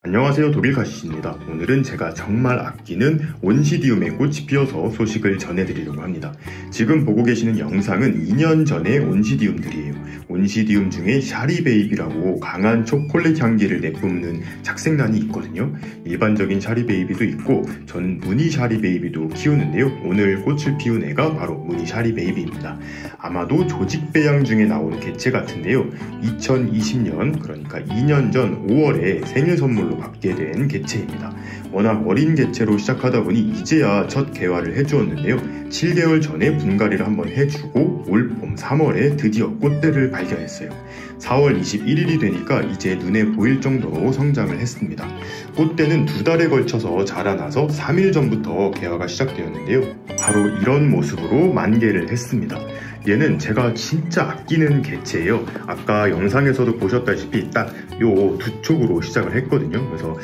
안녕하세요, 도빌카시입니다. 오늘은 제가 정말 아끼는 온시디움의 꽃이 피어서 소식을 전해드리려고 합니다. 지금 보고 계시는 영상은 2년 전의 온시디움들이에요. 온시디움 중에 샤리베이비라고 강한 초콜릿 향기를 내뿜는 착색란이 있거든요. 일반적인 샤리베이비도 있고 저는 무늬 샤리베이비도 키우는데요. 오늘 꽃을 피운 애가 바로 무늬 샤리베이비입니다. 아마도 조직배양 중에 나온 개체 같은데요. 2020년, 그러니까 2년 전 5월에 생일 선물로 받게 된 개체입니다. 워낙 어린 개체로 시작하다 보니 이제야 첫 개화를 해주었는데요. 7개월 전에 분갈이를 한번 해주고 올 봄 3월에 드디어 꽃대를 발견했어요. 4월 21일이 되니까 이제 눈에 보일 정도로 성장을 했습니다. 꽃대는 2달에 걸쳐서 자라나서 3일 전부터 개화가 시작되었는데요. 바로 이런 모습으로 만개를 했습니다. 얘는 제가 진짜 아끼는 개체예요. 아까 영상에서도 보셨다시피 딱 요 두 촉으로 시작을 했거든요. 그래서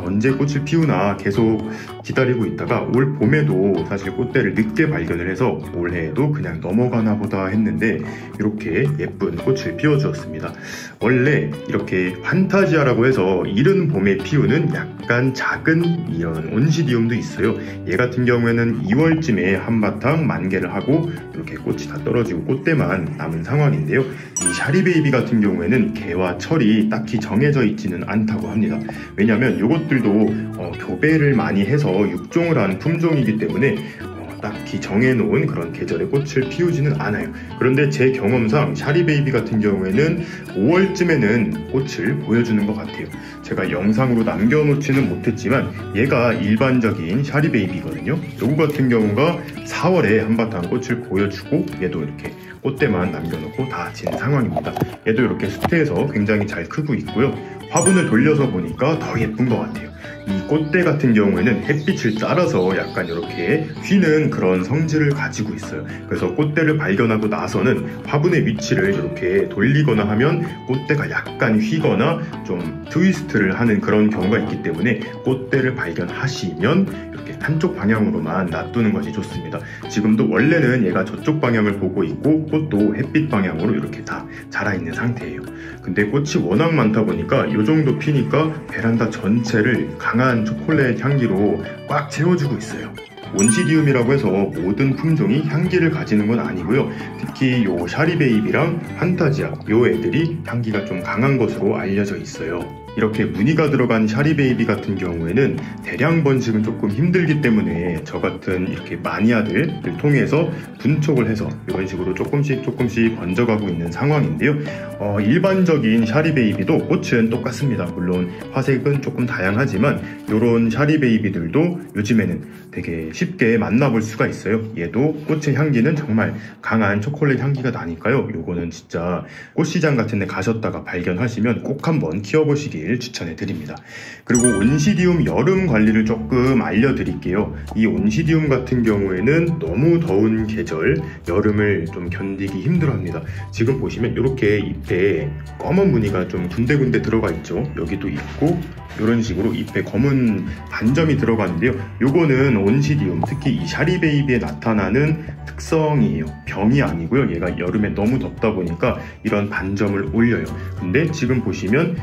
언제 꽃을 피우나 계속 기다리고 있다가 올 봄에도 사실 꽃대를 늦게 발견을 해서 올해에도 그냥 넘어가나 보다 했는데 이렇게 예쁜 꽃을 피워주었습니다. 원래 이렇게 판타지아라고 해서 이른 봄에 피우는 약간 작은 이런 온시디움도 있어요. 얘 같은 경우에는 2월쯤에 한바탕 만개를 하고 이렇게 꽃이 다 떨어지고 꽃대만 남은 상황인데요. 이 샤리베이비 같은 경우에는 개와 철이 딱히 정해져 있지는 않다고 합니다. 왜냐하면 이것들도 교배를 많이 해서 육종을 한 품종이기 때문에 딱히 정해놓은 그런 계절의 꽃을 피우지는 않아요. 그런데 제 경험상 샤리베이비 같은 경우에는 5월쯤에는 꽃을 보여주는 것 같아요. 제가 영상으로 남겨놓지는 못했지만 얘가 일반적인 샤리베이비거든요. 요거 같은 경우가 4월에 한바탕 꽃을 보여주고 얘도 이렇게 꽃대만 남겨놓고 다 진 상황입니다. 얘도 이렇게 수태에서 굉장히 잘 크고 있고요. 화분을 돌려서 보니까 더 예쁜 것 같아요. 이 꽃대 같은 경우에는 햇빛을 따라서 약간 이렇게 휘는 그런 성질을 가지고 있어요. 그래서 꽃대를 발견하고 나서는 화분의 위치를 이렇게 돌리거나 하면 꽃대가 약간 휘거나 좀 트위스트를 하는 그런 경우가 있기 때문에 꽃대를 발견하시면 이렇게 한쪽 방향으로만 놔두는 것이 좋습니다. 지금도 원래는 얘가 저쪽 방향을 보고 있고 꽃도 햇빛 방향으로 이렇게 다 자라있는 상태예요. 근데 꽃이 워낙 많다 보니까 이 정도 피니까 베란다 전체를 강한 초콜릿 향기로 꽉 채워주고 있어요. 온시디움이라고 해서 모든 품종이 향기를 가지는 건 아니고요. 특히 요 샤리베이비랑 판타지아 요 애들이 향기가 좀 강한 것으로 알려져 있어요. 이렇게 무늬가 들어간 샤리베이비 같은 경우에는 대량 번식은 조금 힘들기 때문에 저 같은 이렇게 마니아들을 통해서 분촉을 해서 이런 식으로 조금씩 번져가고 있는 상황인데요. 일반적인 샤리베이비도 꽃은 똑같습니다. 물론 화색은 조금 다양하지만 이런 샤리베이비들도 요즘에는 되게 쉽게 만나볼 수가 있어요. 얘도 꽃의 향기는 정말 강한 초콜릿 향기가 나니까요. 요거는 진짜 꽃시장 같은 데 가셨다가 발견하시면 꼭 한번 키워보시길 추천해 드립니다. 그리고 온시디움 여름 관리를 조금 알려드릴게요. 이 온시디움 같은 경우에는 너무 더운 계절 여름을 좀 견디기 힘들어합니다. 지금 보시면 이렇게 잎에 검은 무늬가 좀 군데군데 들어가 있죠. 여기도 있고 이런 식으로 잎에 검은 반점이 들어가는데요. 요거는 온시디움, 특히 이 샤리베이비에 나타나는 특성이에요. 병이 아니고요. 얘가 여름에 너무 덥다 보니까 이런 반점을 올려요. 근데 지금 보시면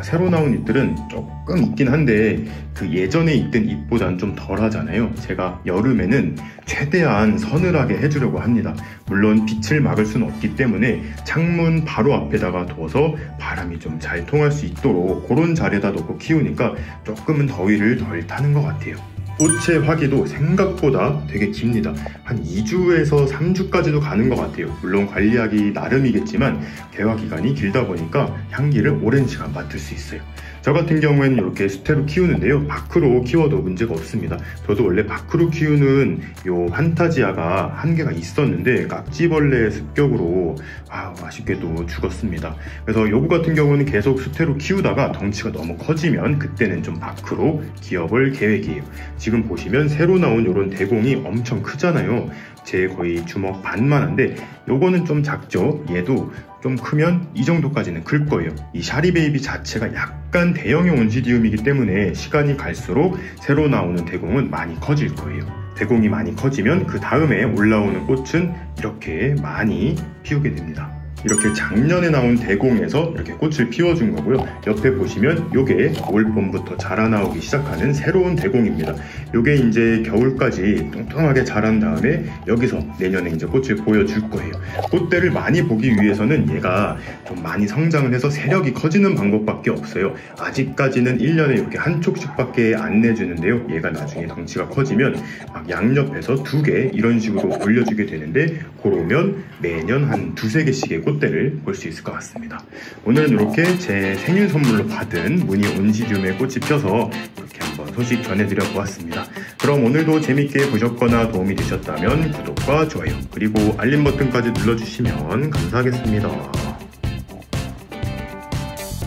새로 나온 잎들은 조금 있긴 한데 그 예전에 있던 잎보다는 좀 덜 하잖아요. 제가 여름에는 최대한 서늘하게 해주려고 합니다. 물론 빛을 막을 수는 없기 때문에 창문 바로 앞에다가 둬서 바람이 좀 잘 통할 수 있도록 그런 자리에다 놓고 키우니까 조금은 더위를 덜 타는 것 같아요. 꽃의 화기도 생각보다 되게 깁니다. 한 2주에서 3주까지도 가는 것 같아요. 물론 관리하기 나름이겠지만 개화 기간이 길다 보니까 향기를 오랜 시간 맡을 수 있어요. 저 같은 경우에는 이렇게 수태로 키우는데요. 밖으로 키워도 문제가 없습니다. 저도 원래 밖으로 키우는 요 판타지아가 한 개가 있었는데 깍지벌레의 습격으로 아쉽게도 죽었습니다. 그래서 요거 같은 경우는 계속 수태로 키우다가 덩치가 너무 커지면 그때는 좀 밖으로 기어볼 계획이에요. 지금 보시면 새로 나온 요런 대공이 엄청 크잖아요. 제 거의 주먹 반만한데 요거는 좀 작죠. 얘도 좀 크면 이 정도까지는 클 거예요. 이 샤리베이비 자체가 약간 대형의 온시디움이기 때문에 시간이 갈수록 새로 나오는 대공은 많이 커질 거예요. 대공이 많이 커지면 그 다음에 올라오는 꽃은 이렇게 많이 피우게 됩니다. 이렇게 작년에 나온 대공에서 이렇게 꽃을 피워준 거고요. 옆에 보시면 요게 올봄부터 자라나오기 시작하는 새로운 대공입니다. 요게 이제 겨울까지 뚱뚱하게 자란 다음에 여기서 내년에 이제 꽃을 보여줄 거예요. 꽃대를 많이 보기 위해서는 얘가 좀 많이 성장을 해서 세력이 커지는 방법밖에 없어요. 아직까지는 1년에 이렇게 한 촉씩밖에 안 내주는데요. 얘가 나중에 덩치가 커지면 막 양옆에서 2개 이런 식으로 올려주게 되는데, 그러면 매년 한 2-3개씩의 꽃대를 볼 수 있을 것 같습니다. 오늘은 이렇게 제 생일 선물로 받은 무늬 온시디움의 꽃이 펴서 이렇게 한번 소식 전해드려 보았습니다. 그럼 오늘도 재밌게 보셨거나 도움이 되셨다면 구독과 좋아요 그리고 알림 버튼까지 눌러주시면 감사하겠습니다.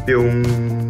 뿅.